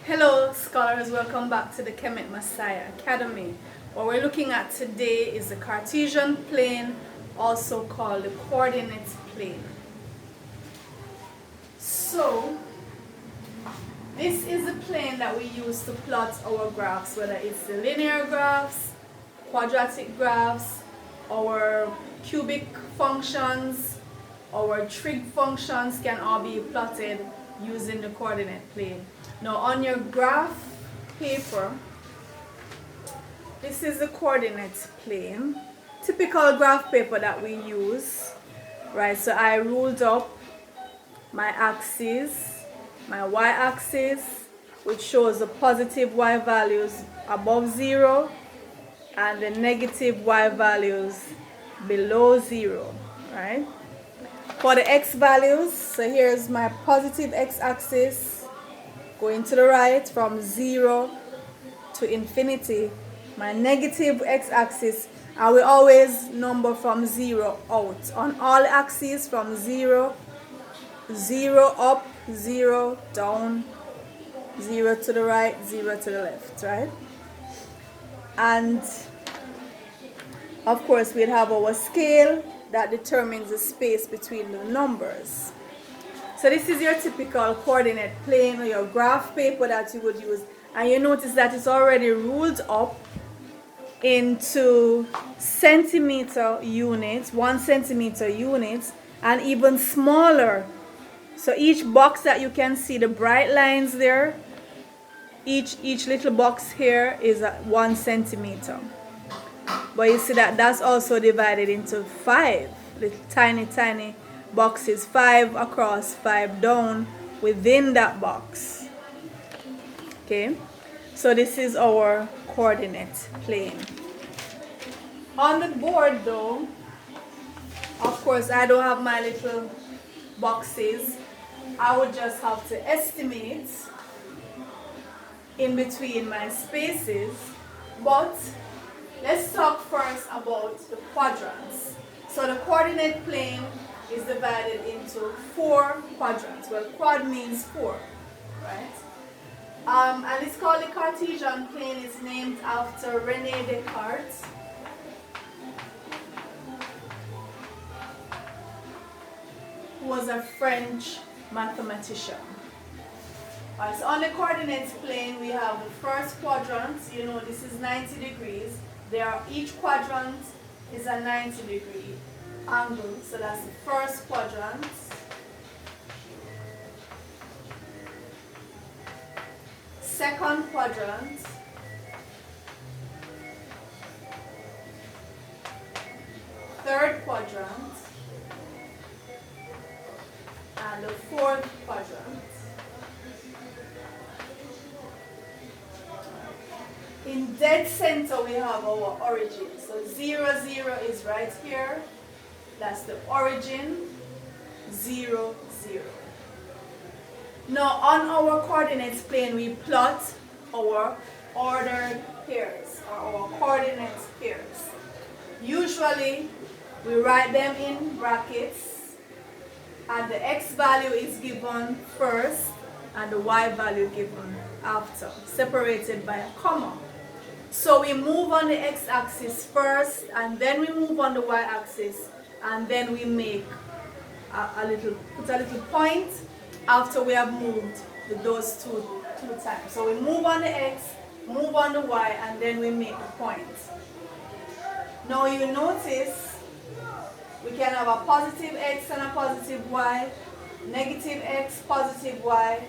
Hello scholars, welcome back to the Kemet Maasai Academy. What we're looking at today is the Cartesian plane, also called the coordinate plane. So, this is the plane that we use to plot our graphs, whether it's the linear graphs, quadratic graphs, our cubic functions, our trig functions can all be plotted using the coordinate plane. Now on your graph paper, this is the coordinate plane, typical graph paper that we use, right? So I ruled up my axis, my y-axis, which shows the positive y values above 0 and the negative y values below 0, right? For the x values, so here's my positive x-axis going to the right from 0 to infinity. My negative x-axis, and we always number from 0 out. On all axes from 0, 0 up, 0 down, 0 to the right, 0 to the left, right? And of course we'd have our scale that determines the space between the numbers. So this is your typical coordinate plane or your graph paper that you would use, and you notice that it's already ruled up into centimeter units, 1 centimeter units, and even smaller. So each box that you can see, the bright lines there, each little box here is at 1 centimeter. But you see that that's also divided into 5 little tiny boxes, 5 across, 5 down within that box. Okay, so this is our coordinate plane. On the board though, of course I don't have my little boxes. I would just have to estimate in between my spaces, but let's talk first about the quadrants. So the coordinate plane is divided into 4 quadrants. Well, quad means 4, right? And it's called the Cartesian plane. It's named after René Descartes. Who was a French mathematician. Alright, so on the coordinates plane we have the first quadrant. You know this is 90 degrees. Each quadrant is a 90-degree angle, so that's the first quadrant. Second quadrant. Third quadrant. And the fourth quadrant. In dead center we have our origin. So 0, 0 is right here. That's the origin. 0, 0. Now on our coordinates plane we plot our ordered pairs or our coordinates pairs. Usually we write them in brackets and the x value is given first and the y value given after, separated by a comma. So we move on the x-axis first, and then we move on the y-axis, and then we make put a little point after we have moved those two times. So we move on the x, move on the y, and then we make the point. Now you notice we can have a positive x and a positive y, negative x, positive y,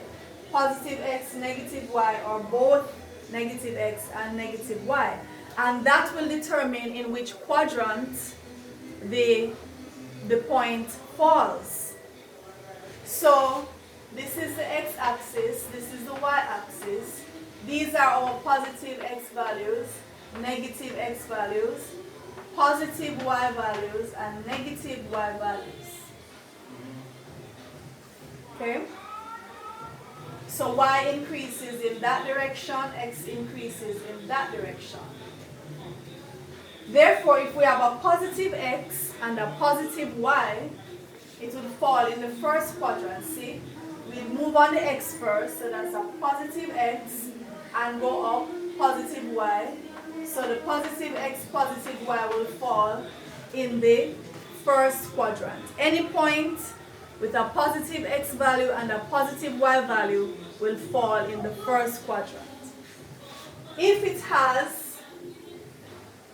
positive x, negative y, or both negative x and negative y, and that will determine in which quadrant the point falls. So this is the x-axis, this is the y-axis. These are our positive x values, negative x values, positive y values, and negative y values. Okay? So y increases in that direction, x increases in that direction. Therefore, if we have a positive x and a positive y, it would fall in the first quadrant. See, we move on the x first, so that's a positive x, and go up positive y. So the positive x, positive y will fall in the first quadrant. Any point with a positive x value and a positive y value will fall in the first quadrant. If it has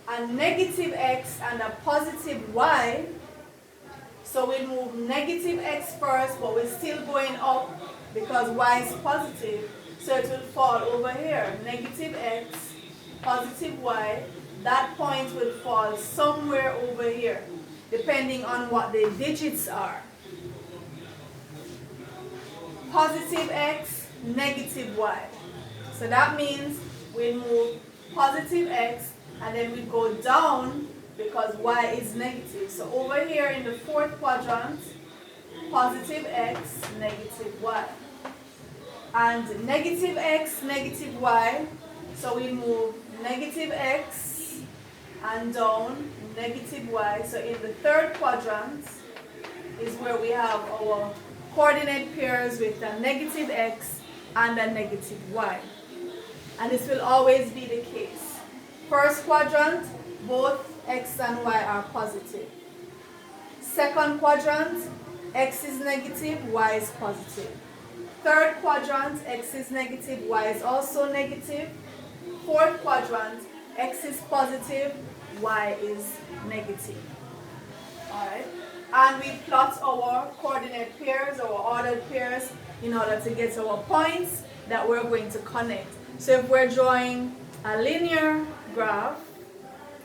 a negative x and a positive y, so we move negative x first, but we're still going up because y is positive. So it will fall over here. Negative x, positive y. That point will fall somewhere over here, depending on what the digits are. Positive x, negative y. So that means we move positive x and then we go down because y is negative. So over here in the fourth quadrant, positive x, negative y. And negative x, negative y, so we move negative x and down negative y. So in the third quadrant is where we have our coordinate pairs with a negative x and a negative y. And this will always be the case. First quadrant, both x and y are positive. Second quadrant, x is negative, y is positive. Third quadrant, x is negative, y is also negative. Fourth quadrant, x is positive, y is negative. Alright? And we plot our coordinate pairs, our ordered pairs, in order to get our points that we're going to connect. So if we're drawing a linear graph,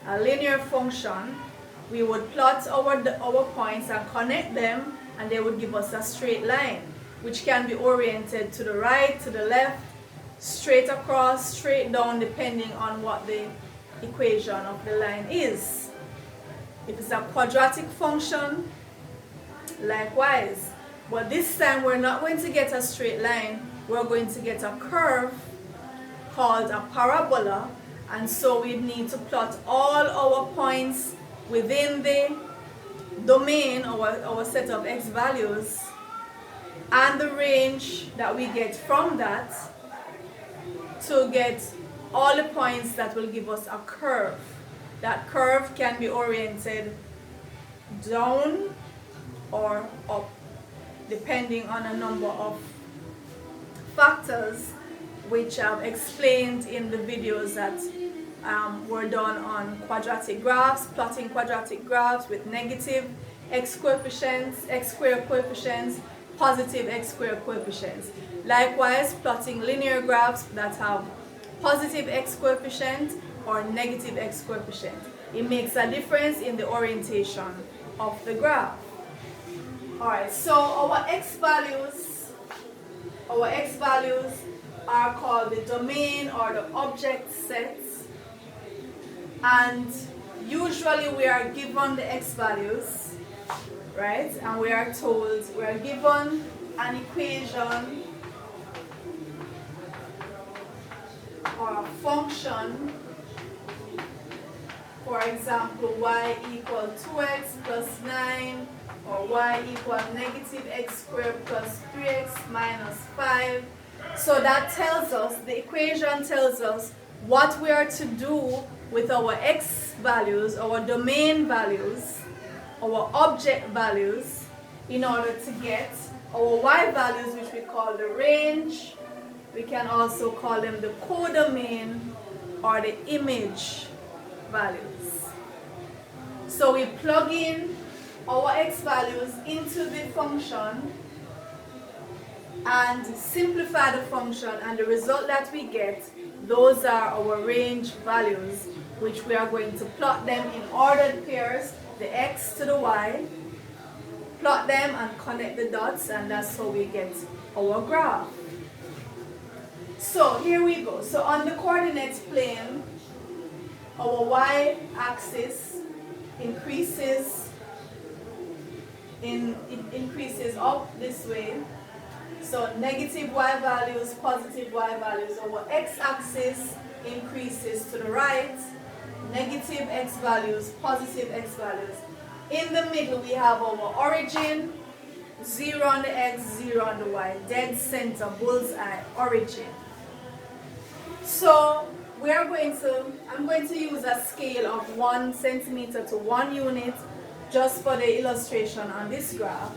a linear function, we would plot our points and connect them, and they would give us a straight line, which can be oriented to the right, to the left, straight across, straight down, depending on what the equation of the line is. If it's a quadratic function, likewise. But this time we're not going to get a straight line, we're going to get a curve called a parabola, and so we need to plot all our points within the domain, our set of x values, and the range that we get from that to get all the points that will give us a curve. That curve can be oriented down or up, depending on a number of factors which I've explained in the videos that were done on quadratic graphs, plotting quadratic graphs with negative x coefficients, x squared coefficients, positive x squared coefficients. Likewise, plotting linear graphs that have positive x coefficient or negative x coefficient. It makes a difference in the orientation of the graph. Alright, so our x values are called the domain or the object sets, and usually we are given the x values, right? And we are told, we are given an equation or a function, for example, y equal 2x plus 9, or y equal negative x squared plus 3x minus 5. So that tells us, the equation tells us what we are to do with our x values, our domain values, our object values, in order to get our y values, which we call the range. We can also call them the codomain or the image values. So we plug in our x values into the function and simplify the function, and the result that we get, those are our range values, which we are going to plot them in ordered pairs, the x to the y, plot them and connect the dots, and that's how we get our graph. So here we go. So on the coordinates plane, our y-axis increases up this way. So negative y values, positive y values. Our x-axis increases to the right, negative x values, positive x values. In the middle we have our origin, 0 on the x, 0 on the y. Dead center, bullseye, origin. So I'm going to use a scale of 1 centimeter to 1 unit just for the illustration on this graph.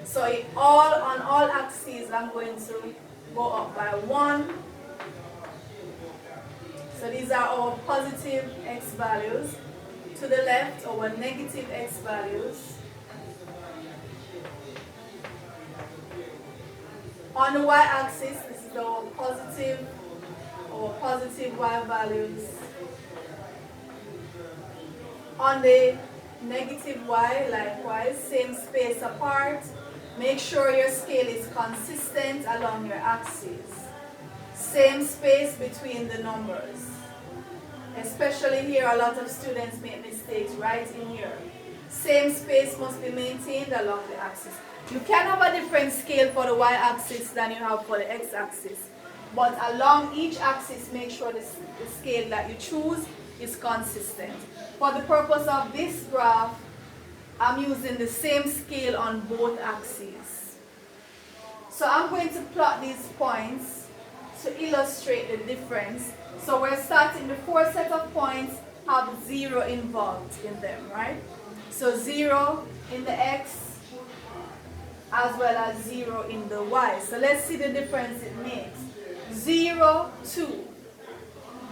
So on all axes, I'm going to go up by 1. So these are our positive x values. To the left, our negative x values. On the y-axis, this is our positive y values. On the negative y, likewise, same space apart. Make sure your scale is consistent along your axis. Same space between the numbers. Especially here, a lot of students make mistakes right in here. Same space must be maintained along the axis. You can have a different scale for the y-axis than you have for the x-axis. But along each axis, make sure the scale that you choose is consistent. For the purpose of this graph, I'm using the same scale on both axes. So I'm going to plot these points to illustrate the difference. So we're starting the 4 set of points have 0 involved in them, right? So 0 in the x as well as 0 in the y. So let's see the difference it makes. 0, 2.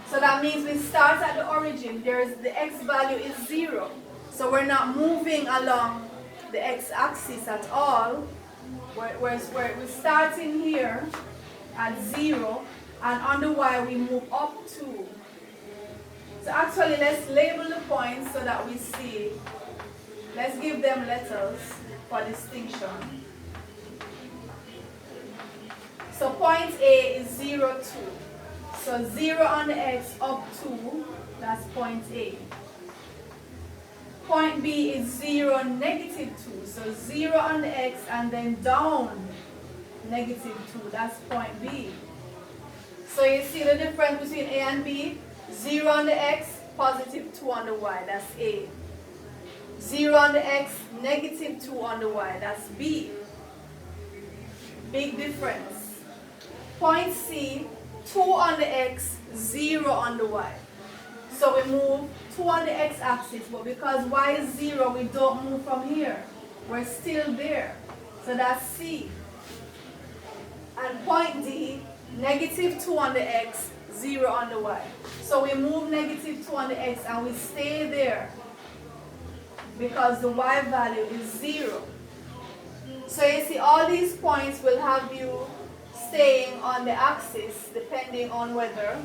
So that means we start at the origin. The x value is 0. So we're not moving along the x-axis at all. We're starting here at 0, and on the y we move up 2. So actually let's label the points so that we see. Let's give them letters for distinction. So point A is 0, 2. So 0 on the x up 2, that's point A. Point B is 0, negative 2. So 0 on the x and then down, negative 2, that's point B. So you see the difference between A and B? 0 on the x, positive 2 on the y, that's A. 0 on the x, negative 2 on the y, that's B. Big difference. Point C, 2 on the x, 0 on the y. So we move 2 on the x-axis, but because y is 0, we don't move from here. We're still there. So that's C. And point D, negative 2 on the x, 0 on the y. So we move negative 2 on the x and we stay there because the y value is 0. So you see all these points will have you staying on the axis depending on whether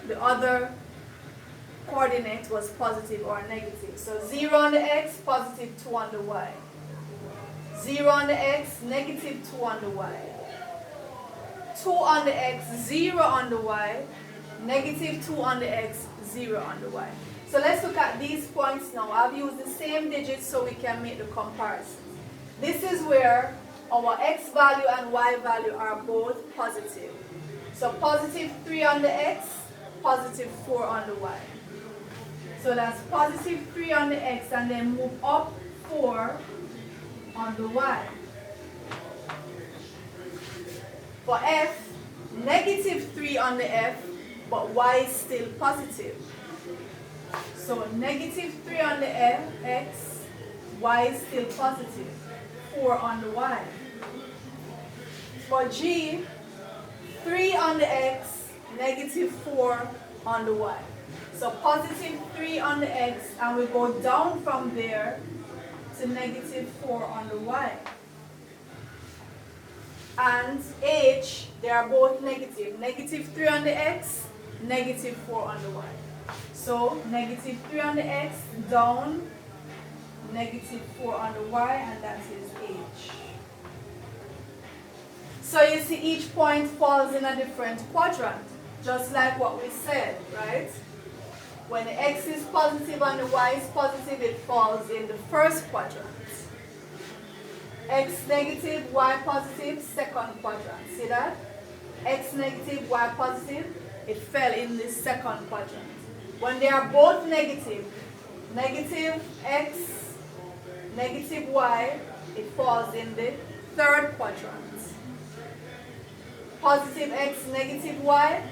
the other coordinate was positive or negative. So 0 on the x, positive 2 on the y. 0 on the x, negative 2 on the y. 2 on the x, 0 on the y. Negative 2 on the x, 0 on the y. So let's look at these points now. I've used the same digits so we can make the comparison. This is where our x value and y value are both positive. So positive 3 on the x, positive 4 on the y. So that's positive 3 on the x and then move up 4 on the y. For f, negative 3 on the f, but y is still positive. So negative 3 on the x, y is still positive. 4 on the y. For g, 3 on the x, negative 4 on the y. So positive 3 on the x, and we go down from there to negative 4 on the y. And h, they are both negative. Negative 3 on the x, negative 4 on the y. So negative 3 on the x, down, negative 4 on the y, and that is h. So you see each point falls in a different quadrant, just like what we said, right? When the x is positive and the y is positive, it falls in the first quadrant. X negative, y positive, second quadrant. See that? X negative, y positive, it fell in the second quadrant. When they are both negative, negative x, negative y, it falls in the third quadrant. Positive x, negative y,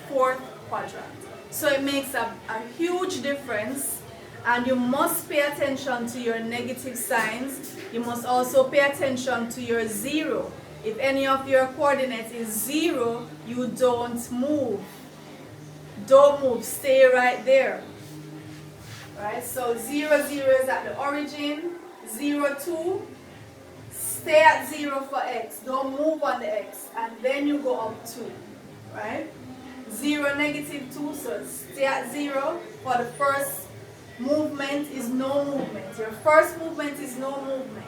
fourth quadrant. So it makes a huge difference, and you must pay attention to your negative signs. You must also pay attention to your 0. If any of your coordinates is 0, you don't move. Don't move, stay right there. Right, so 0, 0 is at the origin, 0, 2, stay at 0 for x, don't move on the x, and then you go up 2, right? 0, negative 2, so stay at 0 for the first movement is no movement. Your first movement is no movement.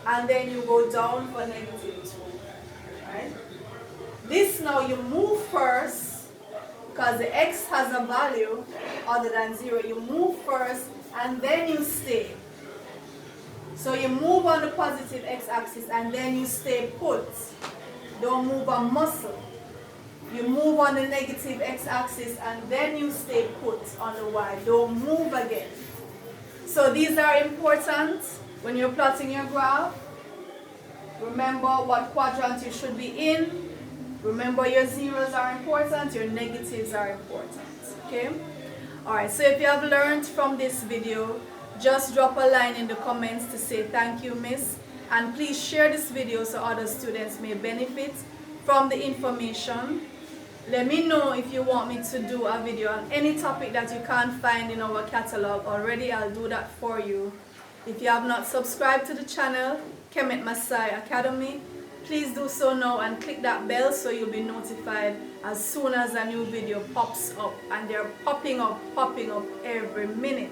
And then you go down for negative 2, right? This now you move first, because the x has a value other than 0. You move first and then you stay. So you move on the positive x-axis and then you stay put. Don't move a muscle. You move on the negative x-axis and then you stay put on the y. Don't move again. So these are important when you're plotting your graph. Remember what quadrant you should be in. Remember, your zeros are important, your negatives are important, okay? Alright, so if you have learned from this video, just drop a line in the comments to say thank you, miss. And please share this video so other students may benefit from the information. Let me know if you want me to do a video on any topic that you can't find in our catalog already. I'll do that for you. If you have not subscribed to the channel, Kemet Maasai Academy, please do so now and click that bell so you'll be notified as soon as a new video pops up, and they're popping up every minute.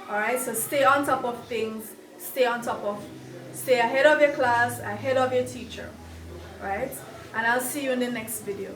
Alright, so stay on top of things, stay ahead of your class, ahead of your teacher. Right? And I'll see you in the next video.